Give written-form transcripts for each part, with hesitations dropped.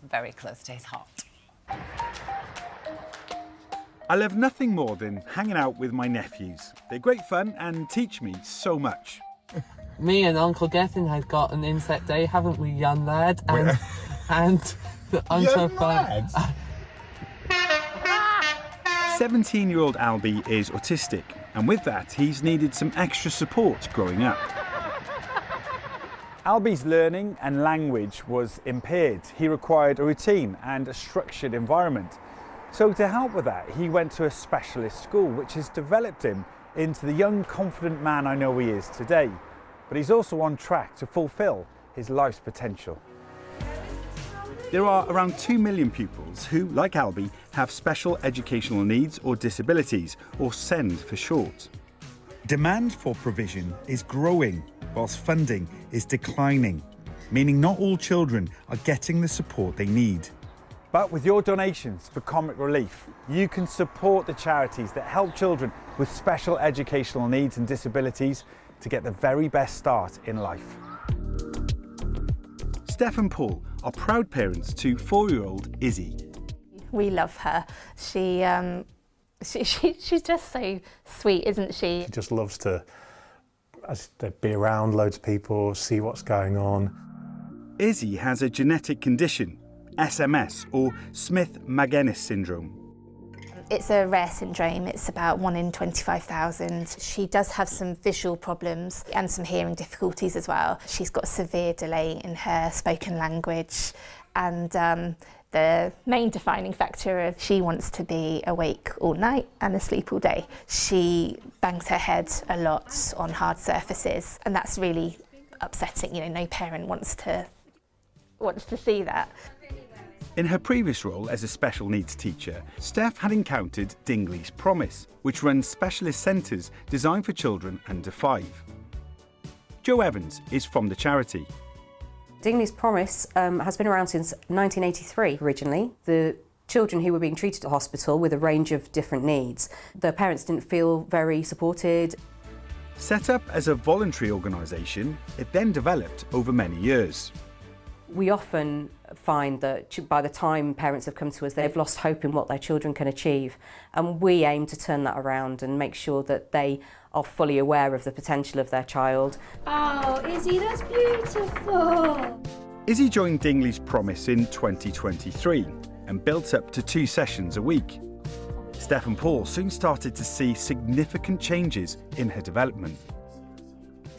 It's very close to his heart. I love nothing more than hanging out with my nephews. They're great fun and teach me so much. Me and Uncle Gethin have got an insect day, haven't we, young lad? And I'm so fun. 17-year-old Albie is autistic, and with that, he's needed some extra support growing up. Albie's learning and language was impaired. He required a routine and a structured environment. So to help with that, he went to a specialist school, which has developed him into the young, confident man I know he is today. But he's also on track to fulfil his life's potential. There are around 2 million pupils who, like Albie, have special educational needs or disabilities, or SEND for short. Demand for provision is growing, whilst funding is declining, meaning not all children are getting the support they need. But with your donations for Comic Relief, you can support the charities that help children with special educational needs and disabilities to get the very best start in life. Steph and Paul are proud parents to 4-year-old Izzy. We love her. She's just so sweet, isn't she? She just loves to be around loads of people, see what's going on. Izzy has a genetic condition, SMS or Smith-Magenis syndrome. It's a rare syndrome. It's about 1 in 25,000. She does have some visual problems and some hearing difficulties as well. She's got a severe delay in her spoken language, and the main defining factor of she wants to be awake all night and asleep all day. She bangs her head a lot on hard surfaces, and that's really upsetting. You know, no parent wants to see that. In her previous role as a special needs teacher, Steph had encountered Dingley's Promise, which runs specialist centres designed for children under 5. Jo Evans is from the charity. Dingley's Promise has been around since 1983 originally. The children who were being treated at hospital with a range of different needs, their parents didn't feel very supported. Set up as a voluntary organisation, it then developed over many years. We often find that by the time parents have come to us, they've lost hope in what their children can achieve. And we aim to turn that around and make sure that they are fully aware of the potential of their child. Oh, Izzy, that's beautiful. Izzy joined Dingley's Promise in 2023 and built up to 2 sessions a week. Steph and Paul soon started to see significant changes in her development.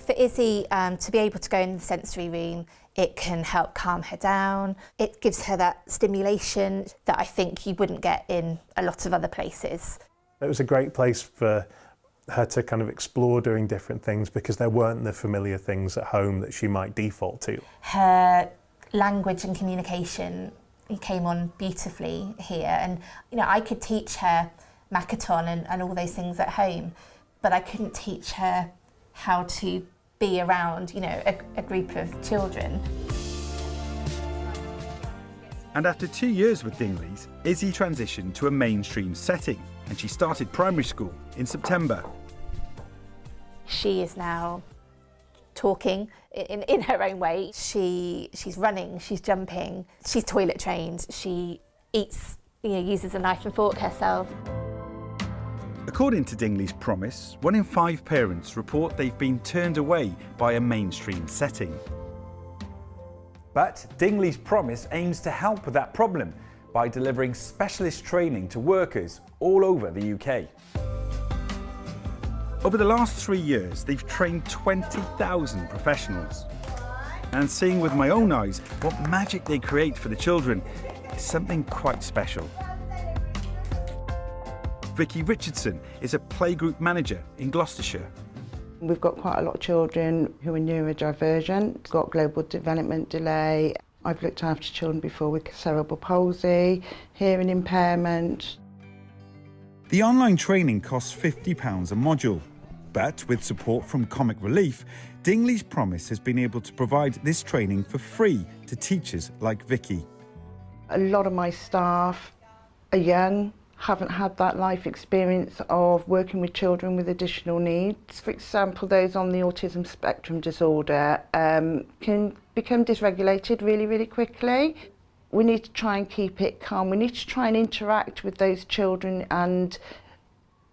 For Izzy to be able to go in the sensory room, it can help calm her down. It gives her that stimulation that I think you wouldn't get in a lot of other places. It was a great place for her to kind of explore doing different things because there weren't the familiar things at home that she might default to. Her language and communication came on beautifully here, and you know, I could teach her Makaton and all those things at home, but I couldn't teach her how to be around, you know, a group of children. And after 2 years with Dingley's, Izzy transitioned to a mainstream setting and she started primary school in September. She is now talking in her own way. She's running, she's jumping, she's toilet trained, she eats, you know, uses a knife and fork herself. According to Dingley's Promise, 1 in 5 parents report they've been turned away by a mainstream setting. But Dingley's Promise aims to help with that problem by delivering specialist training to workers all over the UK. Over the last 3 years, they've trained 20,000 professionals. And seeing with my own eyes what magic they create for the children is something quite special. Vicky Richardson is a playgroup manager in Gloucestershire. We've got quite a lot of children who are neurodivergent, got global development delay. I've looked after children before with cerebral palsy, hearing impairment. The online training costs £50 a module, but with support from Comic Relief, Dingley's Promise has been able to provide this training for free to teachers like Vicky. A lot of my staff are young, haven't had that life experience of working with children with additional needs. For example, those on the autism spectrum disorder can become dysregulated really, really quickly. We need to try and keep it calm. We need to try and interact with those children and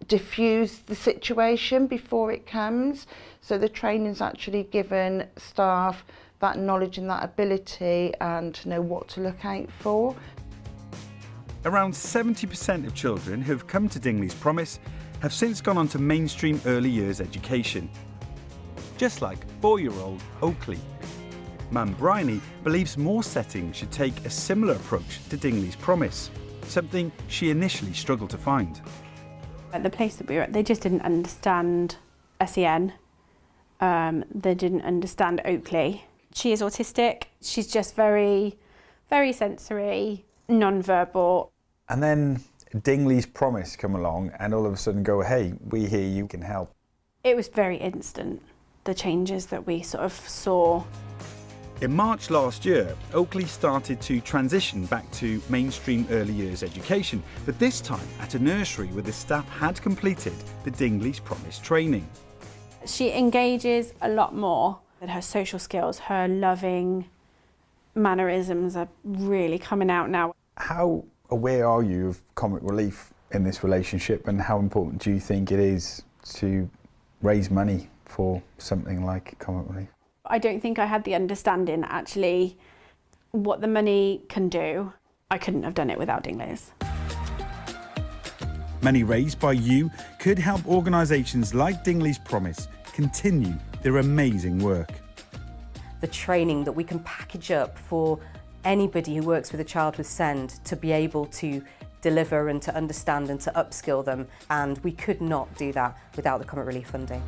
diffuse the situation before it comes. So the training's actually given staff that knowledge and that ability and to know what to look out for. Around 70% of children who have come to Dingley's Promise have since gone on to mainstream early years education. Just like 4-year-old Oakley. Mum Bryony believes more settings should take a similar approach to Dingley's Promise, something she initially struggled to find. At the place that we were at, they just didn't understand SEN. They didn't understand Oakley. She is autistic. She's just very, very sensory, non-verbal. And then Dingley's Promise come along and all of a sudden go, hey, we hear you, can help. It was very instant, the changes that we sort of saw. In March last year, Oakley started to transition back to mainstream early years education, but this time at a nursery where the staff had completed the Dingley's Promise training. She engages a lot more, and her social skills, her loving mannerisms are really coming out now. How aware are you of comic relief in this relationship, and how important do you think it is to raise money for something like comic relief? I don't think I had the understanding actually what the money can do. I couldn't have done it without Dingley's. Money raised by you could help organisations like Dingley's Promise continue their amazing work. The training that we can package up for anybody who works with a child with SEND to be able to deliver and to understand and to upskill them, and we could not do that without the comic relief funding.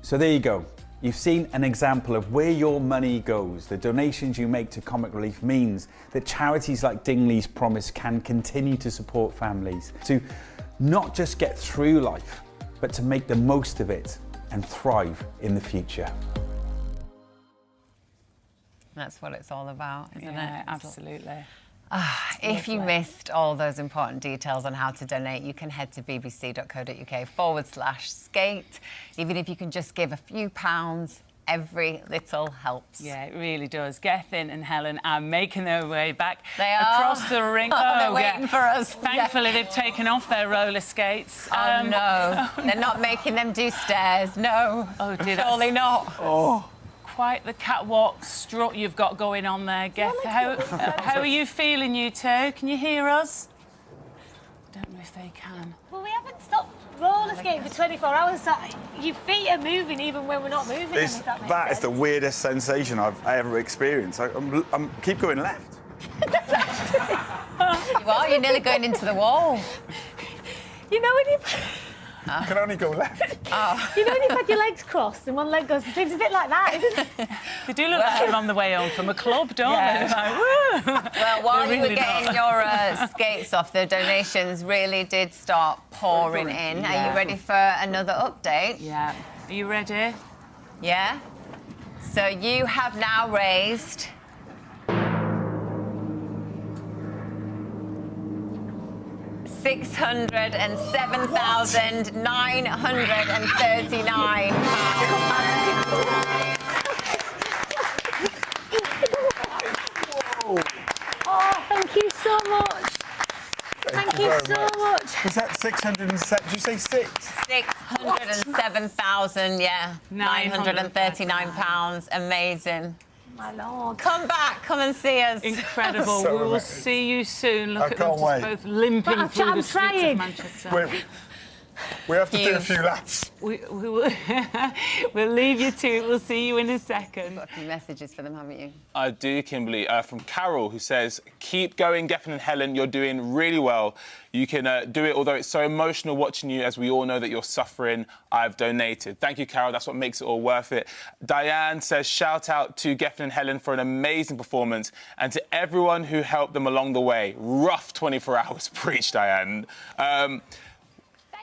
So there you go. You've seen an example of where your money goes. The donations you make to Comic Relief means that charities like Dingley's Promise can continue to support families, to not just get through life, but to make the most of it and thrive in the future. That's what it's all about, isn't Yeah, it? absolutely. If you missed all those important details on how to donate, you can head to bbc.co.uk/skate. Even if you can just give a few pounds, every little helps. Yeah, it really does. Gethin and Helen are making their way back They are. across the ring. They're waiting for us. Thankfully, they've taken off their roller skates. Oh, no. They're not making them do stairs. No. Oh, dear. Surely not. Oh. Quite the catwalk strut you've got going on there, Geth. How are you feeling, you two? Can you hear us? Don't know if they can. Well, we haven't stopped roller skating for 24 hours, so your feet are moving even when we're not moving. That is the weirdest sensation I've ever experienced. I'm keep going left. You are. You're nearly going into the wall. You know when you... You can only go left. Oh. You know when you've had your legs crossed and one leg goes, it seems a bit like that, isn't it? They do look like they're on the way home from a club, don't they? Like, woo! Well, while They're you were really getting your skates off, the donations really did start pouring in. Yeah. Are you ready for another update? Yeah. Are you ready? Yeah? So you have now raised... £607,939. Oh, thank you so much. Thank you so much. Was that 607? Did you say six? £607,000, yeah. £939. Amazing. My Lord. Come back, come and see us. Incredible. So we will amazing. see you soon. Look I at them can't just wait. both limping But through I'm the streets trying. of Manchester. We have to do a Huge. few laps. We will, we'll leave you to it. We'll see you in a second. Got a few messages for them, haven't you? I do, Kimberly. From Carol, who says, keep going, Gethin and Helen. You're doing really well. You can do it, although it's so emotional watching you, as we all know that you're suffering. I've donated. Thank you, Carol. That's what makes it all worth it. Diane says, shout out to Gethin and Helen for an amazing performance and to everyone who helped them along the way. Rough 24 hours. Preach, Diane.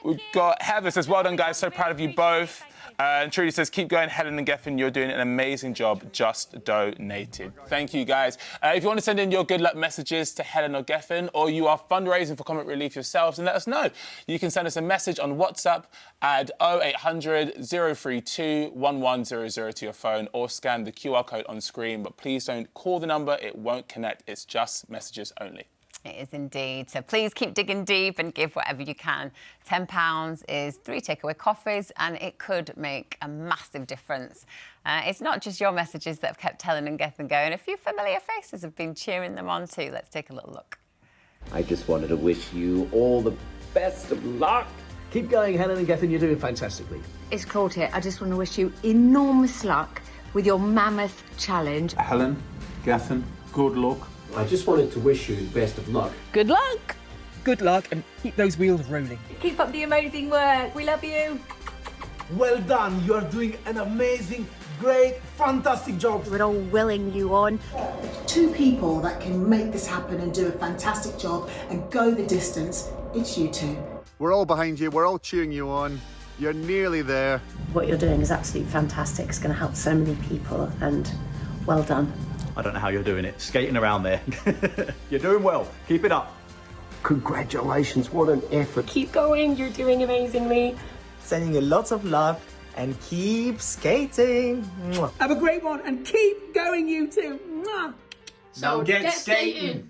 We've got Heather says, well done, guys. So proud of you both. And Trudy says, keep going, Helen and Gethin, you're doing an amazing job, just donated. Thank you, guys. If you want to send in your good luck messages to Helen or Gethin, or you are fundraising for Comic Relief yourselves, and let us know. You can send us a message on WhatsApp at 0800 032 1100 to your phone, or scan the QR code on screen. But please don't call the number, it won't connect, it's just messages only. It is indeed. So please keep digging deep and give whatever you can. £10 is 3 takeaway coffees, and it could make a massive difference. It's not just your messages that have kept Helen and Gethin going. A few familiar faces have been cheering them on too. Let's take a little look. I just wanted to wish you all the best of luck. Keep going, Helen and Gethin. You're doing fantastically. It's Claude here. I just want to wish you enormous luck with your mammoth challenge. Helen, Gethin, good luck. I just wanted to wish you the best of luck. Good luck. Good luck, and keep those wheels rolling. Keep up the amazing work. We love you. Well done. You are doing an amazing, great, fantastic job. We're all willing you on. Two people that can make this happen and do a fantastic job and go the distance. It's you two. We're all behind you. We're all cheering you on. You're nearly there. What you're doing is absolutely fantastic. It's going to help so many people, and well done. I don't know how you're doing it, skating around there. You're doing well. Keep it up. Congratulations, what an effort. Keep going, you're doing amazingly. Sending you lots of love, and keep skating. Mwah. Have a great one, and keep going, you two. Mwah. Now get skating.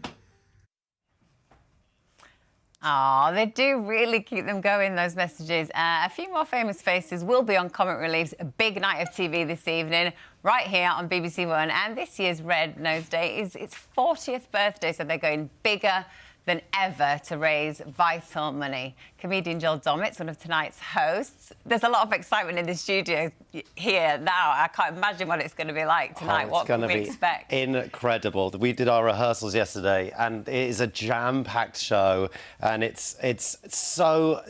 Oh, they do really keep them going, those messages. A few more famous faces will be on Comic Relief's big night of TV this evening, right here on BBC One. And this year's Red Nose Day is its 40th birthday, so they're going bigger than ever to raise vital money. Comedian Joel Dommett's one of tonight's hosts. There's a lot of excitement in the studio here now. I can't imagine what it's going to be like tonight. What can we expect? Incredible. We did our rehearsals yesterday, and it is a jam-packed show, and it's so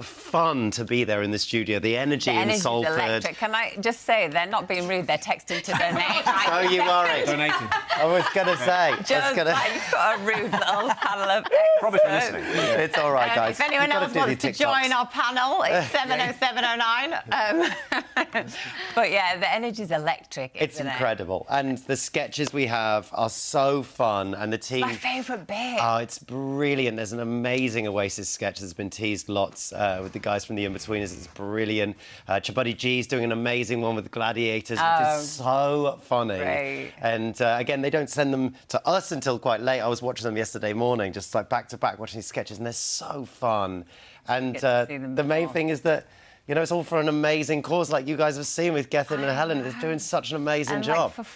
fun to be there in the studio. The energy in Salford. Electric. Can I just say, they're not being rude. They're texting to donate. Don't you worry. Donating. I was going to say. Just like you've got a rude little panel of Probably for listening. It's all right, guys. If anyone else wants to join our panel, it's 70709. But yeah, the energy's electric. It's incredible, and the sketches we have are so fun, and the team. It's my favourite bit. Oh, it's brilliant. There's an amazing Oasis sketch that's been teased lots with the guys from The In-Betweeners. It's brilliant. Chapati G's doing an amazing one with the Gladiators, which is so funny. Great. And again, they don't send them to us until quite late. I was watching them yesterday morning, just like back to back, watching these sketches, and they're so fun. And the main thing is that, you know, it's all for an amazing cause, like you guys have seen with Gethin and Helen. They're doing such an amazing job. Like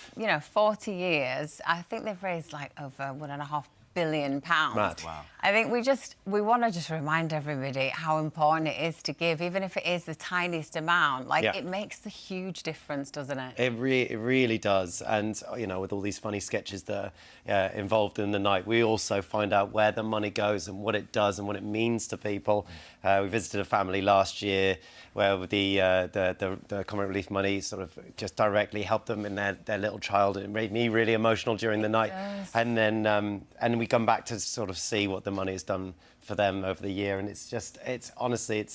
for 40 years, I think they've raised like over £1.5 billion. Mad. Wow. I think we want to just remind everybody how important it is to give, even if it is the tiniest amount. Like, it makes a huge difference, doesn't it? It really does. And, you know, with all these funny sketches that are involved in the night, we also find out where the money goes and what it does and what it means to people. We visited a family last year where the Comic Relief money sort of just directly helped them in their little child. It made me really emotional during the night. And then and we come back to sort of see what the money has done for them over the year, and it's honestly,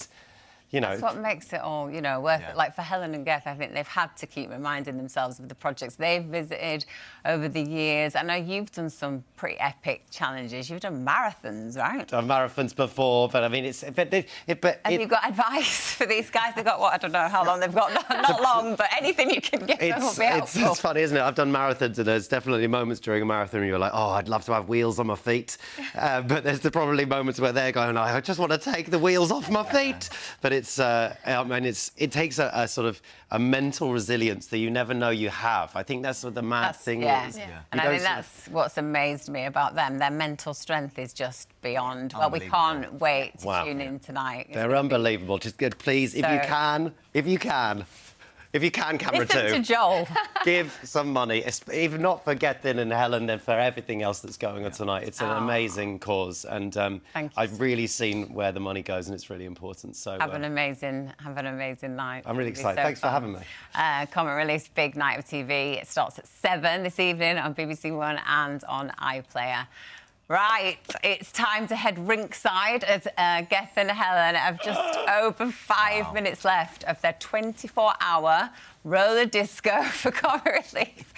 you know, that's what makes it all, you know, worth it. Like for Helen and Geth, I think they've had to keep reminding themselves of the projects they've visited over the years. I know you've done some pretty epic challenges. You've done marathons, right? I've done marathons before, but I mean, have you got advice for these guys? They've got, what, I don't know how long they've got, not long, but anything you can give them will be helpful. It's funny, isn't it? I've done marathons, and there's definitely moments during a marathon where you're like, oh, I'd love to have wheels on my feet. But there's probably moments where they're going, I just want to take the wheels off my feet. But it's, I mean, it takes a sort of a mental resilience that you never know you have. I think that's what the mad thing is. Yeah. And I think that's what's amazed me about them. Their mental strength is just beyond. Well, we can't wait to tune in tonight. They're unbelievable. Just please, if you can, camera listen two. to Joel. Give some money, even not for Gethin and Helen and for everything else that's going on tonight. It's an amazing cause, and I've really seen where the money goes, and it's really important. So have an amazing night. I'm really excited. Thanks for having me. Comic Relief's big night of TV. It starts at 7 this evening on BBC One and on iPlayer. Right, it's time to head rinkside as Geth and Helen have just over 5 minutes left of their 24-hour roller disco for comic relief.